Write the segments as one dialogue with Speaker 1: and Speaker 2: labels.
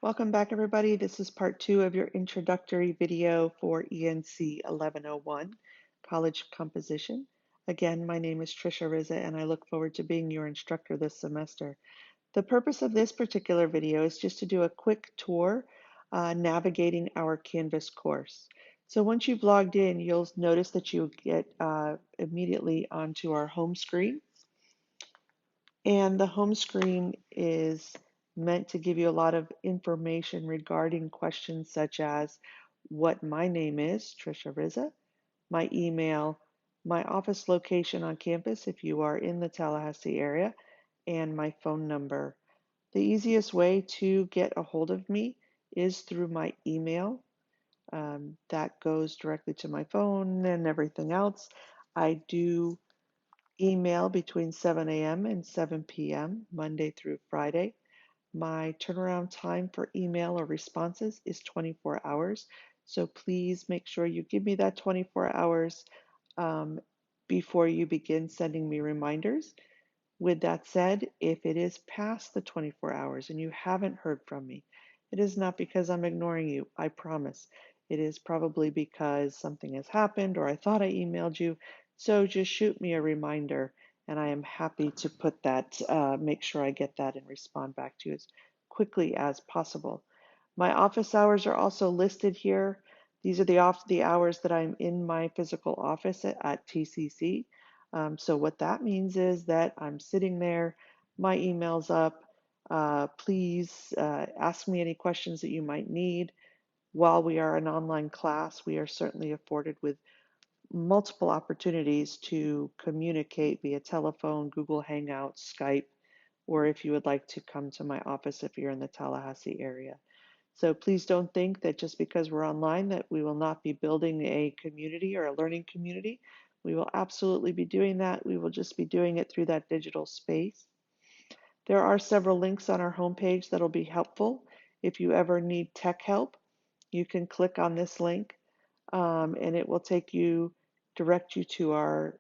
Speaker 1: Welcome back, everybody. This is part 2 of your introductory video for ENC 1101, College Composition. Again, my name is Trisha Rizza, and I look forward to being your instructor this semester. The purpose of this particular video is just to do a quick tour navigating our Canvas course. So once you've logged in, you'll notice that you get immediately onto our home screen. And the home screen is meant to give you a lot of information regarding questions such as what my name is, Trisha Rizza, my email, my office location on campus if you are in the Tallahassee area, and my phone number. The easiest way to get a hold of me is through my email. That goes directly to my phone and everything else. I do email between 7 a.m. and 7 p.m., Monday through Friday. My turnaround time for email or responses is 24 hours. So please make sure you give me that 24 hours um, before you begin sending me reminders. With that said, if it is past the 24 hours and you haven't heard from me, it is not because I'm ignoring you, I promise. It is probably because something has happened or I thought I emailed you. So just shoot me a reminder and I am happy to put that, make sure I get that and respond back to you as quickly as possible. My office hours are also listed here. These are the hours that I'm in my physical office at TCC. So what that means is that I'm sitting there, my email's up. Please ask me any questions that you might need. While we are an online class, we are certainly afforded with multiple opportunities to communicate via telephone, Google Hangouts, Skype, or if you would like to come to my office if you're in the Tallahassee area. So please don't think that just because we're online that we will not be building a community or a learning community. We will absolutely be doing that. We will just be doing it through that digital space. There are several links on our homepage that'll be helpful. If you ever need tech help, you can click on this link and it will direct you to our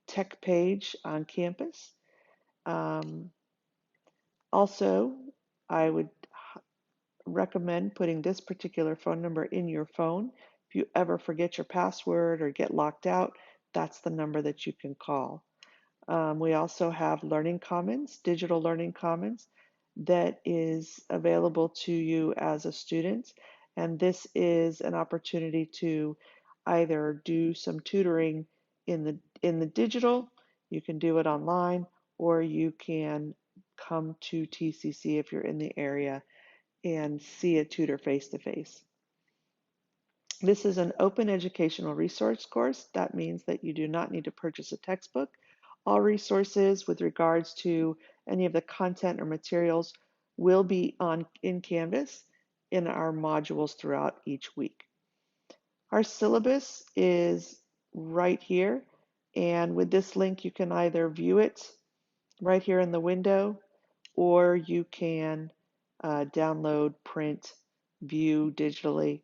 Speaker 1: tech page on campus. Um, Also, I would recommend putting this particular phone number in your phone. If you ever forget your password or get locked out, that's the number that you can call. We also have Learning Commons, Digital Learning Commons, that is available to you as a student. And this is an opportunity to either do some tutoring in the digital, you can do it online, or you can come to TCC if you're in the area and see a tutor face to face. This is an open educational resource course. That means that you do not need to purchase a textbook. All resources with regards to any of the content or materials will be in Canvas in our modules throughout each week. Our syllabus is right here, and with this link you can either view it right here in the window, or you can download, print, view digitally.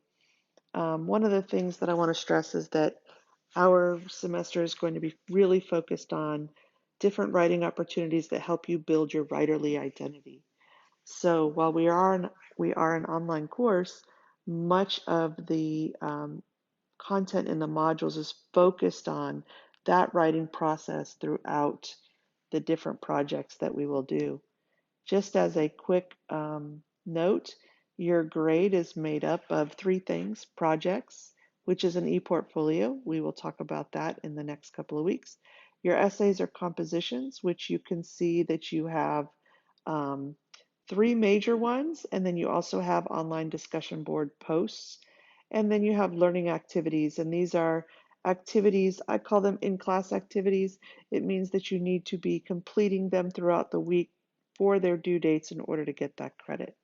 Speaker 1: One of the things that I want to stress is that our semester is going to be really focused on different writing opportunities that help you build your writerly identity. So while we are an online course, much of the content in the modules is focused on that writing process throughout the different projects that we will do. Just as a quick note, your grade is made up of three things: projects, which is an e-portfolio. We will talk about that in the next couple of weeks. Your essays or compositions, which you can see that you have um, three major ones, and then you also have online discussion board posts. And then you have learning activities, and these are activities, I call them in-class activities. It means that you need to be completing them throughout the week for their due dates in order to get that credit.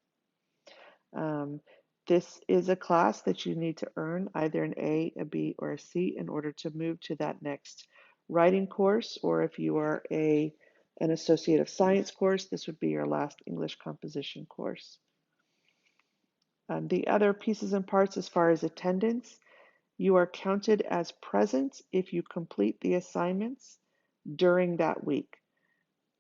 Speaker 1: Um, this is a class that you need to earn either an A, a B, or a C in order to move to that next writing course, or if you are an Associate of Science course, this would be your last English composition course. The other pieces and parts as far as attendance, you are counted as present if you complete the assignments during that week.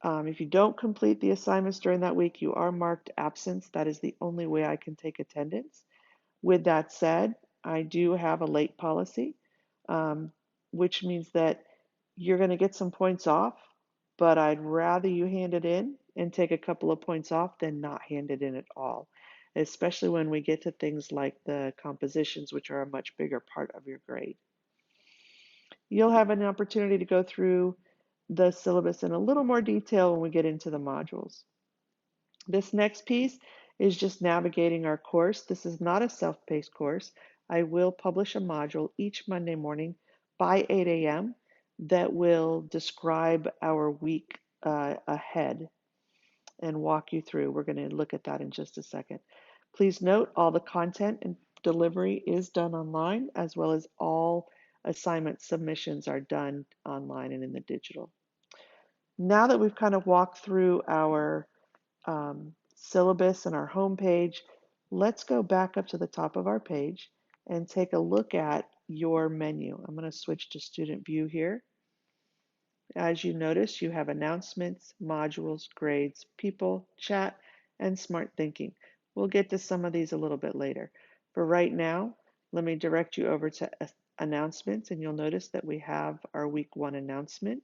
Speaker 1: If you don't complete the assignments during that week, you are marked absent. That is the only way I can take attendance. With that said, I do have a late policy, um, which means that you're going to get some points off, but I'd rather you hand it in and take a couple of points off than not hand it in at all, especially when we get to things like the compositions, which are a much bigger part of your grade. You'll have an opportunity to go through the syllabus in a little more detail when we get into the modules. This next piece is just navigating our course. This is not a self-paced course. I will publish a module each Monday morning by 8 a.m. that will describe our week ahead and walk you through. We're going to look at that in just a second. Please note all the content and delivery is done online, as well as all assignment submissions are done online and in the digital. Now that we've kind of walked through our syllabus and our home page, let's go back up to the top of our page and take a look at your menu. I'm going to switch to student view here. As you notice, you have announcements, modules, grades, people, chat, and smart thinking. We'll get to some of these a little bit later. For right now, let me direct you over to announcements, and you'll notice that we have our week 1 announcement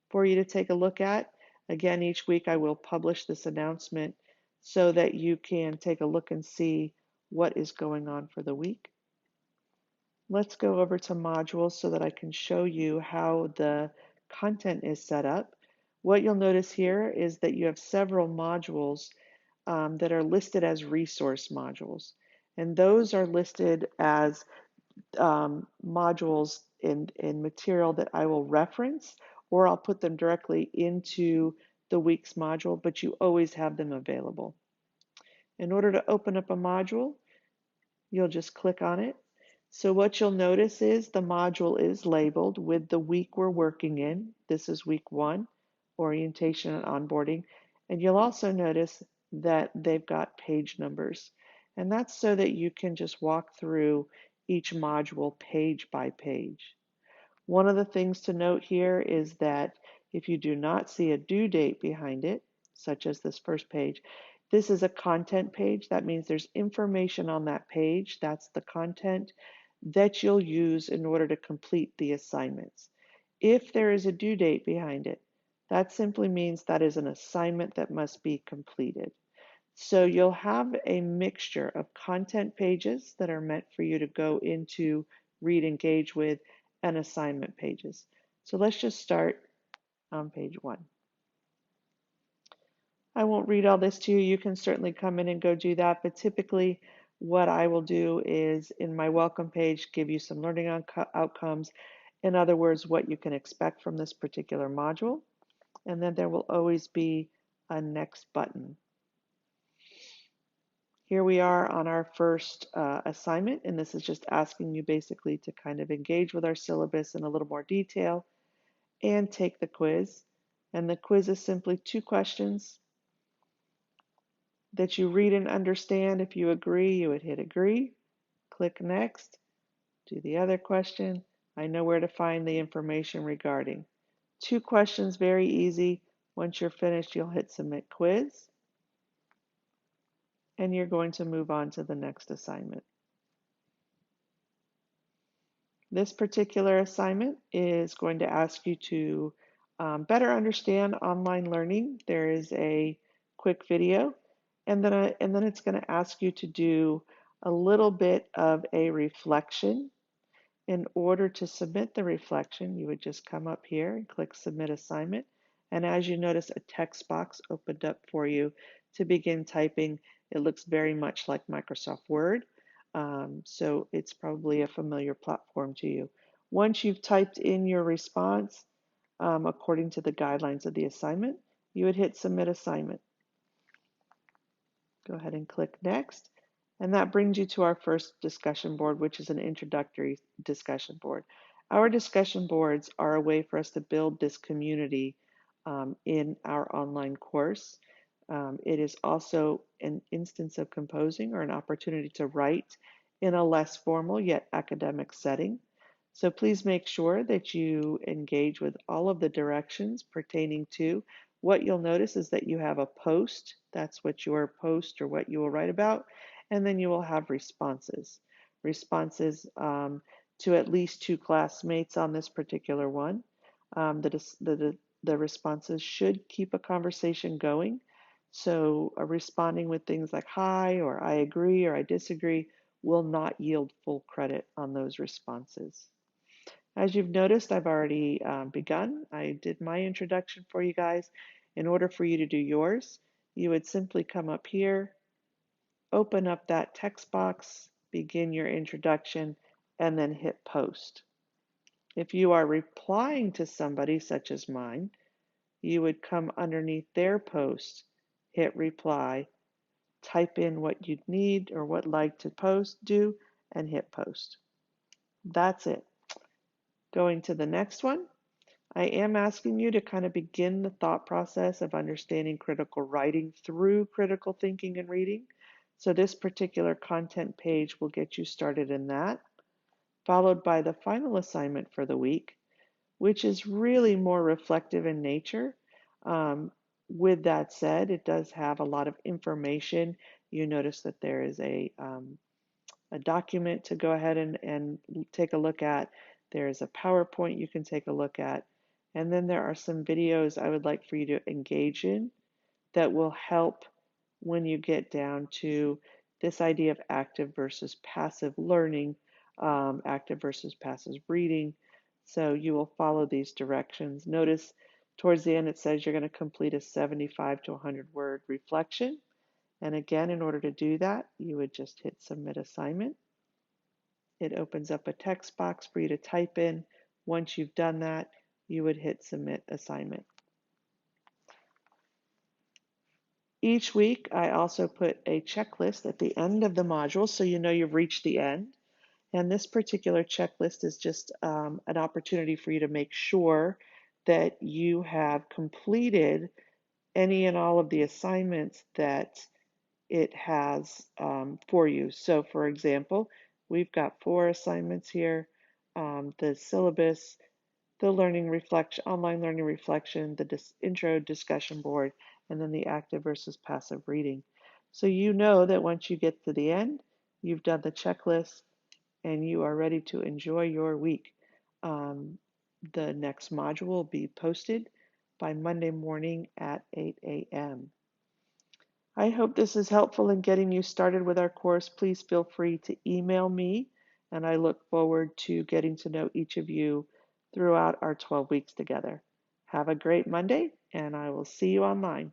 Speaker 1: for you to take a look at. Again, each week I will publish this announcement so that you can take a look and see what is going on for the week. Let's go over to modules so that I can show you how the content is set up. What you'll notice here is that you have several modules that are listed as resource modules. And those are listed as modules in material that I will reference, or I'll put them directly into the week's module, but you always have them available. In order to open up a module, you'll just click on it. So what you'll notice is the module is labeled with the week we're working in. This is week 1, orientation and onboarding. And you'll also notice that they've got page numbers. And that's so that you can just walk through each module page by page. One of the things to note here is that if you do not see a due date behind it, such as this first page, this is a content page. That means there's information on that page. That's the content that you'll use in order to complete the assignments. If there is a due date behind it, that simply means that is an assignment that must be completed. So you'll have a mixture of content pages that are meant for you to go into, read, engage with, and assignment pages. So let's just start on page 1. I won't read all this to you. You can certainly come in and go do that, but typically what I will do is in my welcome page give you some learning outcomes. In other words, what you can expect from this particular module. And then there will always be a next button. Here we are on our first assignment, and this is just asking you basically to kind of engage with our syllabus in a little more detail and take the quiz. And the quiz is simply 2 questions that you read and understand. If you agree, you would hit agree, click next, do the other question. I know where to find the information regarding. 2 questions, very easy. Once you're finished, you'll hit submit quiz, and you're going to move on to the next assignment. This particular assignment is going to ask you to better understand online learning. There is a quick video, and then it's going to ask you to do a little bit of a reflection. In order to submit the reflection, you would just come up here and click Submit Assignment. And as you notice, a text box opened up for you to begin typing. It looks very much like Microsoft Word, so it's probably a familiar platform to you. Once you've typed in your response, according to the guidelines of the assignment, you would hit Submit Assignment. Go ahead and click Next. And that brings you to our first discussion board, which is an introductory discussion board. Our discussion boards are a way for us to build this community in our online course. It is also an instance of composing or an opportunity to write in a less formal yet academic setting. So please make sure that you engage with all of the directions pertaining to What you'll notice is that you have a post, that's what your post or what you will write about, and then you will have responses. Responses to at least 2 classmates on this particular one. The responses should keep a conversation going. So responding with things like hi or I agree or I disagree will not yield full credit on those responses. As you've noticed, I've already begun. I did my introduction for you guys. In order for you to do yours, you would simply come up here, open up that text box, begin your introduction, and then hit post. If you are replying to somebody, such as mine, you would come underneath their post, hit reply, type in what you'd need or what like to do, and hit post. That's it. Going to the next one. I am asking you to kind of begin the thought process of understanding critical writing through critical thinking and reading. So this particular content page will get you started in that, followed by the final assignment for the week, which is really more reflective in nature. With that said, it does have a lot of information. You notice that there is a document to go ahead and take a look at. There's a PowerPoint you can take a look at. And then there are some videos I would like for you to engage in that will help when you get down to this idea of active versus passive learning, active versus passive reading. So you will follow these directions. Notice towards the end it says you're going to complete a 75 to 100 word reflection. And again, in order to do that, you would just hit submit assignment. It opens up a text box for you to type in. Once you've done that, you would hit submit assignment. Each week, I also put a checklist at the end of the module so you know you've reached the end. And this particular checklist is just an opportunity for you to make sure that you have completed any and all of the assignments that it has for you. So for example, we've got 4 assignments here. The syllabus, the learning reflection, online learning reflection, the intro discussion board, and then the active versus passive reading. So you know that once you get to the end, you've done the checklist and you are ready to enjoy your week. The next module will be posted by Monday morning at 8 a.m. I hope this is helpful in getting you started with our course. Please feel free to email me, and I look forward to getting to know each of you throughout our 12 weeks together. Have a great Monday, and I will see you online.